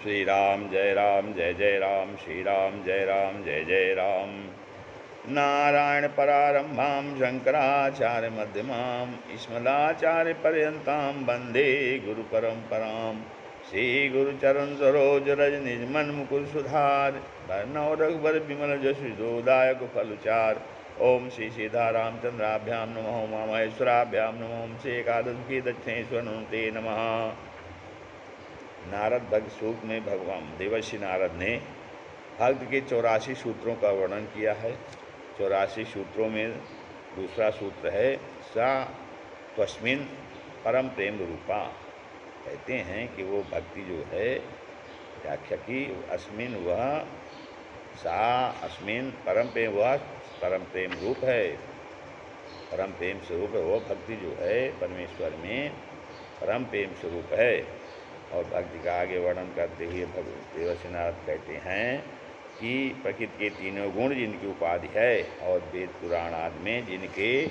श्री राम जय जय राम, श्री राम जय जय राम। नारायण परारंभां शंकराचार्य मध्यमाम् अस्मदाचार्य पर्यन्तां वन्दे गुरु परंपरां। श्री गुरुचरण सरोज रज निज मन मुकुर सुधार, बरनौ रघुबर विमल जसु जोदायक फलचार। ओम श्री सीतारामचंद्राभ्यां नमः, उमा महेश्वराभ्यां नमः, ओम श्री एकादशी दक्षिणेश्वर ते नमः। नारद भक्त सूक्त में भगवान देवर्षि नारद ने भक्त के 84 सूत्रों का वर्णन किया है। 84 सूत्रों में दूसरा सूत्र है सा तस्मिन् परम प्रेम रूपा। कहते हैं कि वो भक्ति जो है व्याख्या की, अस्मिन वह सा अस्मिन परम प्रेम, वह परम प्रेम रूप है, परम प्रेम स्वरूप है। वो भक्ति जो है परमेश्वर में परम प्रेम स्वरूप है। और भक्ति का आगे वर्णन करते हुए देवर्षि नारद कहते हैं कि प्रकृति के तीनों गुण जिनकी उपाधि है और वेद पुराण आदि में जिनके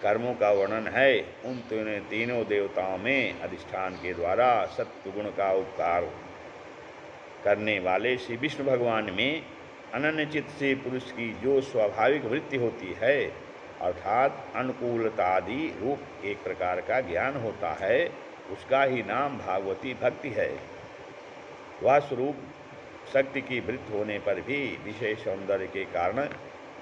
कर्मों का वर्णन है, उन तीनों देवताओं में अधिष्ठान के द्वारा सत्व गुण का उपकार करने वाले श्री विष्णु भगवान में अनन्य चित्त से पुरुष की जो स्वाभाविक वृत्ति होती है, अर्थात अनुकूलतादि रूप एक प्रकार का ज्ञान होता है, उसका ही नाम भागवती भक्ति है। वह स्वरूप शक्ति की वृत्ति होने पर भी विशेष सौंदर्य के कारण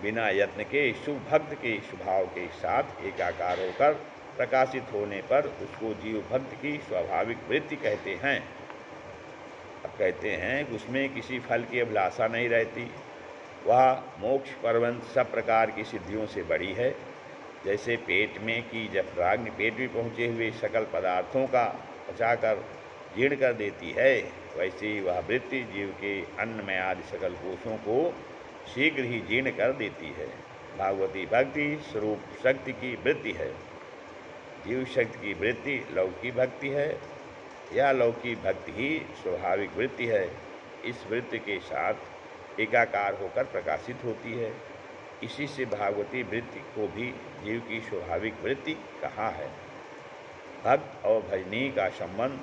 बिना यत्न के शुभ भक्त के स्वभाव के साथ एकाकार होकर प्रकाशित होने पर उसको जीव भक्त की स्वाभाविक वृत्ति कहते हैं। अब कहते हैं कि उसमें किसी फल की अभिलाषा नहीं रहती, वह मोक्ष पर्यंत सब प्रकार की सिद्धियों से बड़ी है। जैसे पेट में की जब राग्नि पेट में पहुँचे हुए सकल पदार्थों का पचाकर जीर्ण कर देती है, वैसे ही वह वृत्ति जीव के अन्नमय आदि सकल कोषों को शीघ्र ही जीर्ण कर देती है। भागवती भक्ति स्वरूप शक्ति की वृत्ति है। जीव शक्ति की वृत्ति लौकिक भक्ति है। यह लौकिक भक्ति ही स्वाभाविक वृत्ति है। इस वृत्ति के साथ एकाकार होकर प्रकाशित होती है। इसी से भागवती वृत्ति को भी जीव की स्वाभाविक वृत्ति कहा है। भक्त और भजनी का संबंध,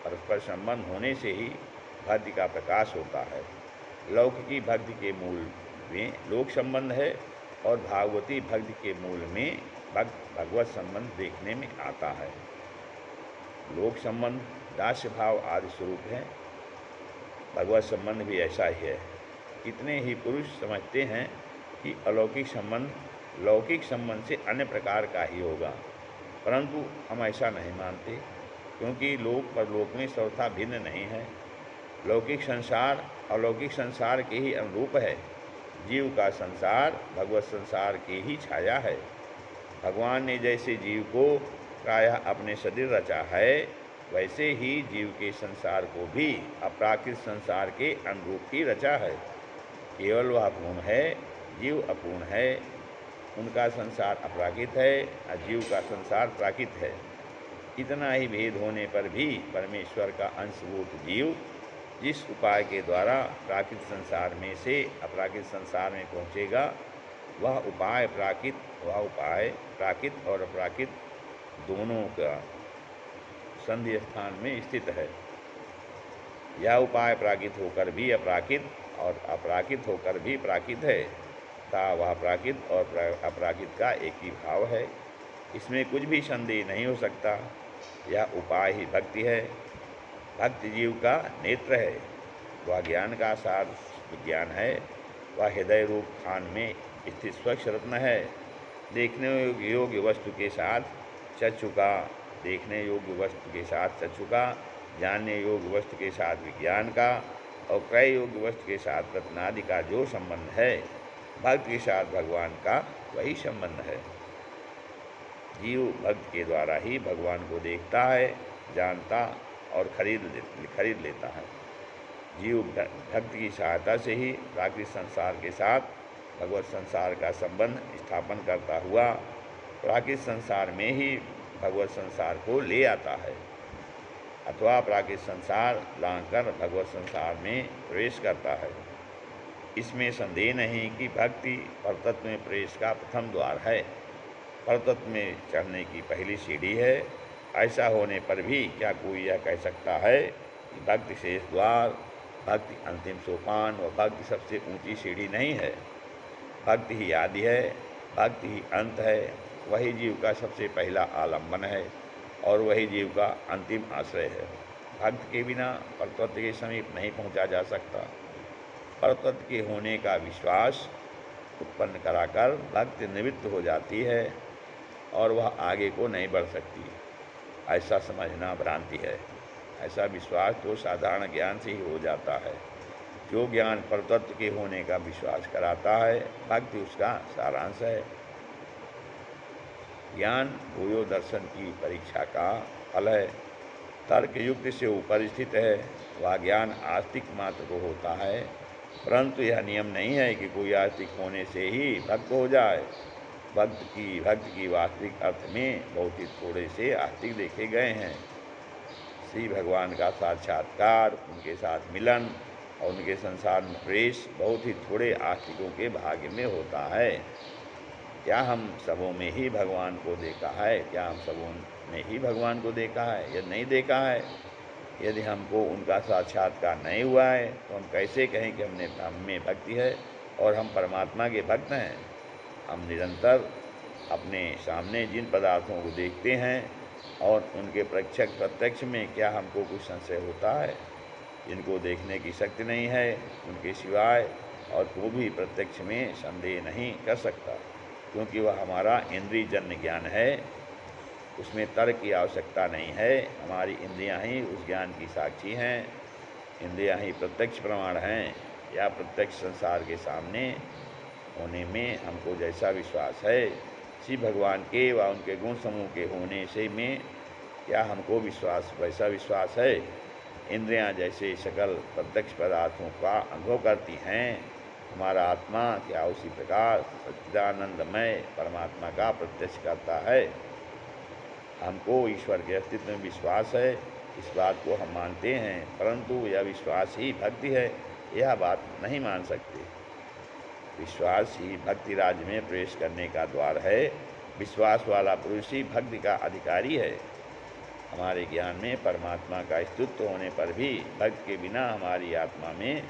परस्पर संबंध होने से ही भक्ति का प्रकाश होता है। लौकिकी भक्ति के मूल में लोक संबंध है और भागवती भक्ति के मूल में भगवत संबंध देखने में आता है। लोक संबंध दास्य भाव आदि स्वरूप है, भगवत संबंध भी ऐसा ही है। कितने ही पुरुष समझते हैं कि अलौकिक संबंध लौकिक संबंध से अन्य प्रकार का ही होगा, परंतु हम ऐसा नहीं मानते, क्योंकि लोक परलोक में सर्वथा भिन्न नहीं है। लौकिक संसार अलौकिक संसार के ही अनुरूप है। जीव का संसार भगवत संसार की ही छाया है। भगवान ने जैसे जीव को प्रायः अपने शरीर रचा है, वैसे ही जीव के संसार को भी अपराकृत संसार के अनुरूप ही रचा है। केवल वह पूर्ण है, जीव अपूर्ण है। उनका संसार अपराकृत है, अजीव का संसार प्राकृत है। इतना ही भेद होने पर भी परमेश्वर का अंशभूत जीव जिस उपाय के द्वारा प्राकृत संसार में से अपराकृत संसार में पहुँचेगा, वह उपाय प्राकृत और अपराकृत दोनों का संधि स्थान में स्थित है। यह उपाय प्राकृत होकर भी अपराकृत और अपराकृत होकर भी प्राकृत है, ता वह प्राकृत और अपराकृत का एक ही भाव है। इसमें कुछ भी संदेह नहीं हो सकता। यह उपाय ही भक्ति है। भक्त जीव का नेत्र है, वह ज्ञान का सार विज्ञान है। वह हृदय रूप खान में स्थित स्वच्छ रत्न है। देखने योग्य वस्तु के साथ चक्षु का, देखने योग्य वस्तु के साथ चक्षु का, जानने योग्य वस्तु के साथ विज्ञान का और क्रय योग्य वस्तु के साथ रत्नादि का जो संबंध है, भक्त के साथ भगवान का वही संबंध है। जीव भक्त के द्वारा ही भगवान को देखता है, जानता और खरीद लेता है। जीव भक्त की सहायता से ही प्राकृतिक संसार के साथ भगवत संसार का संबंध स्थापन करता हुआ प्राकृतिक संसार में ही भगवत संसार को ले आता है, अथवा प्राकृतिक संसार लांघकर भगवत संसार में प्रवेश करता है। इसमें संदेह नहीं कि भक्ति परतत्व में प्रवेश का प्रथम द्वार है, परतत्व में चढ़ने की पहली सीढ़ी है। ऐसा होने पर भी क्या कोई यह कह सकता है कि भक्ति शेष द्वार, भक्ति अंतिम सोपान व भक्ति सबसे ऊंची सीढ़ी नहीं है। भक्ति ही आदि है, भक्ति ही अंत है। वही जीव का सबसे पहला आलंबन है और वही जीव का अंतिम आश्रय है। भक्त के बिना परतत्व के समीप नहीं पहुंचा जा सकता। परतत्व के होने का विश्वास उत्पन्न कराकर भक्ति निवृत्त हो जाती है और वह आगे को नहीं बढ़ सकती। ऐसा समझना भ्रांति है। ऐसा विश्वास तो साधारण ज्ञान से ही हो जाता है। जो ज्ञान परतत्व के होने का विश्वास कराता है, भक्ति उसका सारांश है। ज्ञान भूयो दर्शन की परीक्षा का फल है। तर्क युक्ति से ऊपर स्थित है। वह ज्ञान आस्तिक मात्र को होता है, परंतु यह नियम नहीं है कि कोई आस्तिक होने से ही भक्त हो जाए। भक्त की वास्तविक अर्थ में बहुत ही थोड़े से आस्तिक देखे गए हैं। श्री भगवान का साक्षात्कार, उनके साथ मिलन और उनके संसार में प्रवेश बहुत ही थोड़े आस्तिकों के भाग्य में होता है। क्या हम सबों में ही भगवान को देखा है? क्या हम सबों ने ही भगवान को देखा है? यदि नहीं देखा है, यदि हमको उनका साक्षात्कार नहीं हुआ है, तो हम कैसे कहें कि हम में भक्ति है और हम परमात्मा के भक्त हैं? हम निरंतर अपने सामने जिन पदार्थों को देखते हैं और उनके प्रत्यक्ष में क्या हमको कुछ संशय होता है? जिनको देखने की शक्ति नहीं है, उनके सिवाय और कोई भी प्रत्यक्ष में संदेह नहीं कर सकता, क्योंकि वह हमारा इंद्रिय जन्य ज्ञान है। उसमें तर्क की आवश्यकता नहीं है। हमारी इंद्रियां ही उस ज्ञान की साक्षी हैं। इंद्रियां ही प्रत्यक्ष प्रमाण हैं। या प्रत्यक्ष संसार के सामने होने में हमको जैसा विश्वास है, श्री भगवान के व उनके गुण समूह के होने से में क्या हमको विश्वास वैसा विश्वास है? इंद्रियां जैसे सकल प्रत्यक्ष पदार्थों का अनुभव करती हैं, हमारा आत्मा क्या उसी प्रकार सच्चिदानंदमय परमात्मा का प्रत्यक्ष करता है? हमको ईश्वर के अस्तित्व में विश्वास है, इस बात को हम मानते हैं, परंतु यह विश्वास ही भक्ति है, यह बात नहीं मान सकते। विश्वास ही भक्ति राज्य में प्रवेश करने का द्वार है। विश्वास वाला पुरुष ही भक्ति का अधिकारी है। हमारे ज्ञान में परमात्मा का अस्तित्व होने पर भी भक्त के बिना हमारी आत्मा में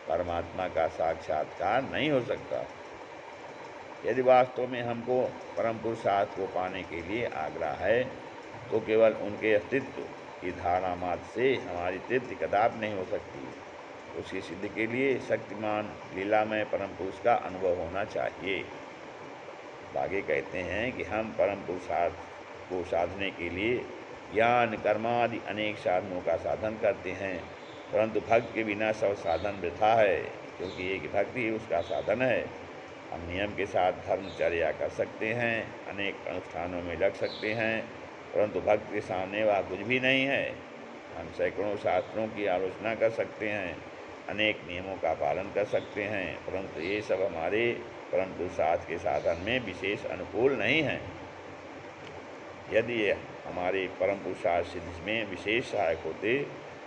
परमात्मा का साक्षात्कार नहीं हो सकता। यदि वास्तव में हमको परम पुरुषार्थ को पाने के लिए आग्रह है, तो केवल उनके अस्तित्व की धारणा मात्र से हमारी तृप्ति कदापि नहीं हो सकती। उसकी सिद्धि के लिए शक्तिमान लीलामय परम पुरुष का अनुभव होना चाहिए। आगे कहते हैं कि हम परम पुरुषार्थ को साधने के लिए ज्ञान कर्मादि अनेक साधनों का साधन करते हैं, परंतु भक्त के बिना सब साधन वृथा है, क्योंकि एक भक्ति उसका साधन है। हम नियम के साथ धर्मचर्या कर सकते हैं, अनेक अनुष्ठानों में लग सकते हैं, परंतु भक्त के सामने वह कुछ भी नहीं है। हम सैकड़ों शास्त्रों की आलोचना कर सकते हैं, अनेक नियमों का पालन कर सकते हैं, परंतु ये सब हमारे परम पुरुषार्थ के साधन में विशेष अनुकूल नहीं हैं। यदि ये हमारे परम पुरुषार्थ सिद्धि में विशेष सहायक होते,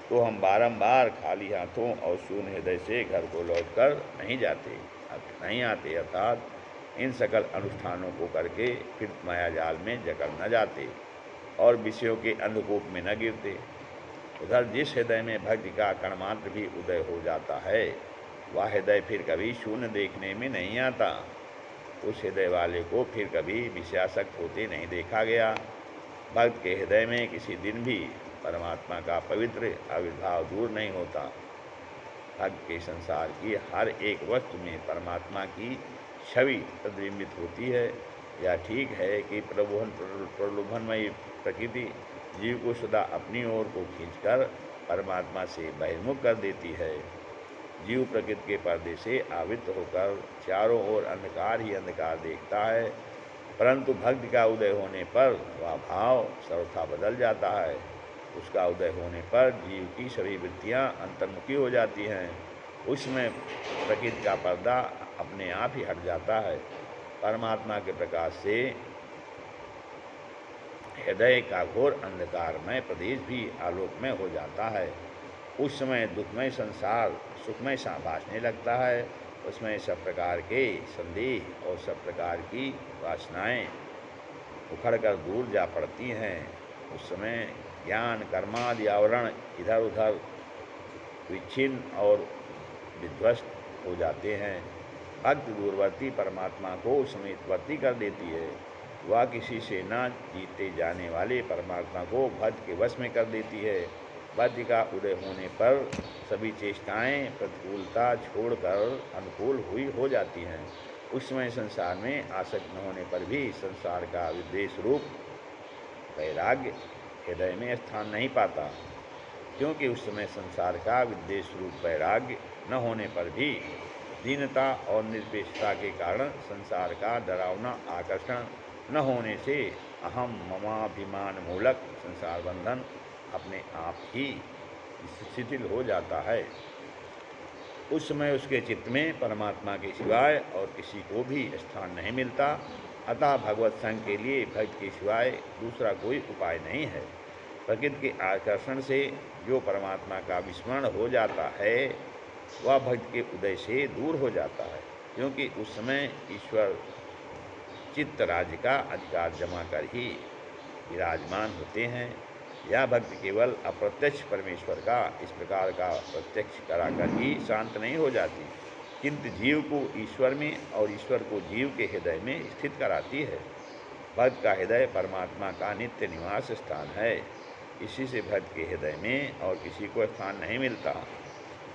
तो हम बारंबार खाली हाथों और शून्य हृदय से घर को लौटकर नहीं आते, अर्थात इन सकल अनुष्ठानों को करके फिर माया जाल में जकड़ न जाते और विषयों के अंधकूप में न गिरते। उधर जिस हृदय में भक्ति का कणमात्र भी उदय हो जाता है, वह हृदय फिर कभी शून्य देखने में नहीं आता। उस हृदय वाले को फिर कभी विषयासक्त होते नहीं देखा गया। भक्त के हृदय में किसी दिन भी परमात्मा का पवित्र आविर्भाव दूर नहीं होता। भक्त के संसार की हर एक वस्तु में परमात्मा की छवि प्रतिबिंबित होती है। यह ठीक है कि प्रलोभनमयी प्रकृति जीव को सदा अपनी ओर को खींचकर परमात्मा से बहिर्मुख कर देती है। जीव प्रकृति के पर्दे से आवृत होकर चारों ओर अंधकार ही अंधकार देखता है, परंतु भक्ति का उदय होने पर वह भाव सर्वथा बदल जाता है। उसका उदय होने पर जीव की सभी वृत्तियाँ अंतर्मुखी हो जाती हैं। उसमें प्रकृति का पर्दा अपने आप ही हट जाता है। परमात्मा के प्रकाश से हृदय का घोर अंधकारमय प्रदेश भी आलोकमय हो जाता है। उस समय दुखमय संसार सुखमय सा भासने लगता है। उसमें सब प्रकार के संदेह और सब प्रकार की वासनाएं उखड़कर दूर जा पड़ती हैं। उस समय ज्ञान कर्मादि आवरण इधर उधर विच्छिन्न और विध्वस्त हो जाते हैं। भक्त दूरवर्ती परमात्मा को समीपवर्ती कर देती है। वह किसी से न जीते जाने वाले परमात्मा को भक्त के वश में कर देती है। भक्त का उदय होने पर सभी चेष्टाएं प्रतिकूलता छोड़कर अनुकूल हुई हो जाती हैं। उस समय संसार में आसक्त न होने पर भी संसार का विद्वेष रूप वैराग्य हृदय में स्थान नहीं पाता, क्योंकि उस समय संसार का विद्वेष रूप वैराग्य न होने पर भी दीनता और निरपेक्षता के कारण संसार का डरावना आकर्षण न होने से अहम ममाभिमान मूलक संसार बंधन अपने आप ही शिथिल हो जाता है। उस समय उसके चित्त में परमात्मा के सिवाय और किसी को भी स्थान नहीं मिलता। अतः भगवत संग के लिए भक्त के सिवाय दूसरा कोई उपाय नहीं है। प्रकृति के आकर्षण से जो परमात्मा का विस्मरण हो जाता है वह भक्त के उदय से दूर हो जाता है, क्योंकि उस समय ईश्वर चित्त राज्य का अधिकार जमा कर ही विराजमान होते हैं। यह भक्ति केवल अप्रत्यक्ष परमेश्वर का इस प्रकार का प्रत्यक्ष कराकर ही शांत नहीं हो जाती, किंतु जीव को ईश्वर में और ईश्वर को जीव के हृदय में स्थित कराती है। भक्त का हृदय परमात्मा का नित्य निवास स्थान है। इसी से भक्त के हृदय में और किसी को स्थान नहीं मिलता।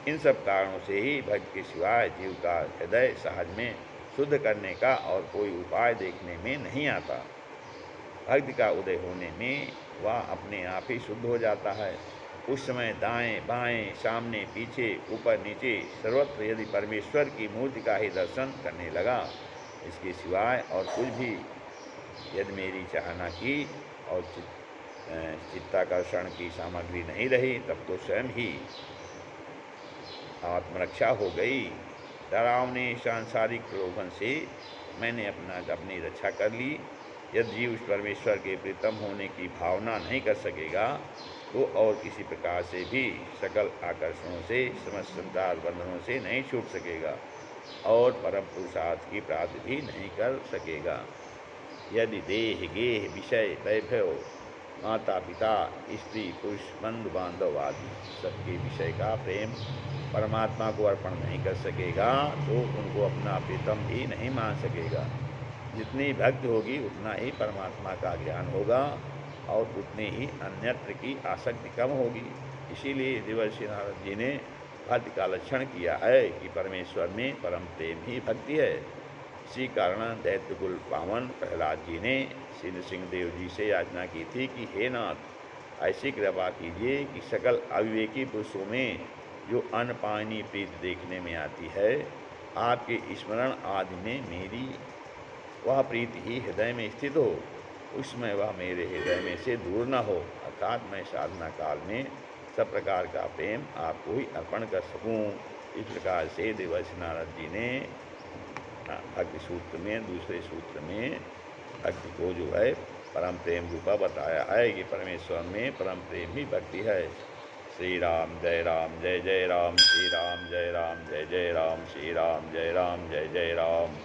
इन सब कारणों से ही भक्त के सिवाय जीव का हृदय सहज में शुद्ध करने का और कोई उपाय देखने में नहीं आता। भक्त का उदय होने में वह अपने आप ही शुद्ध हो जाता है। उस समय दाएं बाएं सामने पीछे ऊपर नीचे सर्वत्र यदि परमेश्वर की मूर्ति का ही दर्शन करने लगा, इसके सिवाय और कुछ भी यदि मेरी चाहना की और चित्ताकर्षण की सामग्री नहीं रही, तब तो स्वयं ही आत्मरक्षा हो गई। डरावने सांसारिक प्रलोभन से मैंने अपनी रक्षा कर ली। यदि जीव परमेश्वर के प्रीतम होने की भावना नहीं कर सकेगा तो और किसी प्रकार से भी सकल आकर्षणों से समस्त संसार बंधनों से नहीं छूट सकेगा और परम पुरुषार्थ की प्राप्ति भी नहीं कर सकेगा। यदि देह गेह विषय वैभव माता पिता स्त्री पुरुष बंधु बांधव आदि सबके विषय का प्रेम परमात्मा को अर्पण नहीं कर सकेगा तो उनको अपना प्रीतम भी नहीं मान सकेगा। जितनी भक्ति होगी उतना ही परमात्मा का ज्ञान होगा और उतनी ही अन्यत्र की आसक्ति कम होगी। इसीलिए देवर्षि नारद जी ने भक्ति का लक्षण किया है कि परमेश्वर में परम प्रेम ही भक्ति है। इसी कारण दैत्यकुल पावन प्रहलाद जी ने श्री नृसिंहदेव जी से याचना की थी कि हे नाथ, ऐसी कृपा कीजिए कि सकल अविवेकी पुरुषों में जो अन्न पानी प्रीत देखने में आती है, आपके स्मरण आदि में मेरी वह प्रीति ही हृदय में स्थित हो। उसमें वह मेरे हृदय में से दूर न हो, अर्थात मैं साधना काल में सब प्रकार का प्रेम आपको ही अर्पण कर सकूं। इस प्रकार से देवर्षि नारद जी ने भक्ति सूत्र में दूसरे सूत्र में भक्ति को जो है परम प्रेम रूपा बताया है कि परमेश्वर में परम प्रेम ही भक्ति है। श्री राम जय राम जय जय राम, श्री राम जय राम जय जय राम, श्री राम जय राम जय जय राम।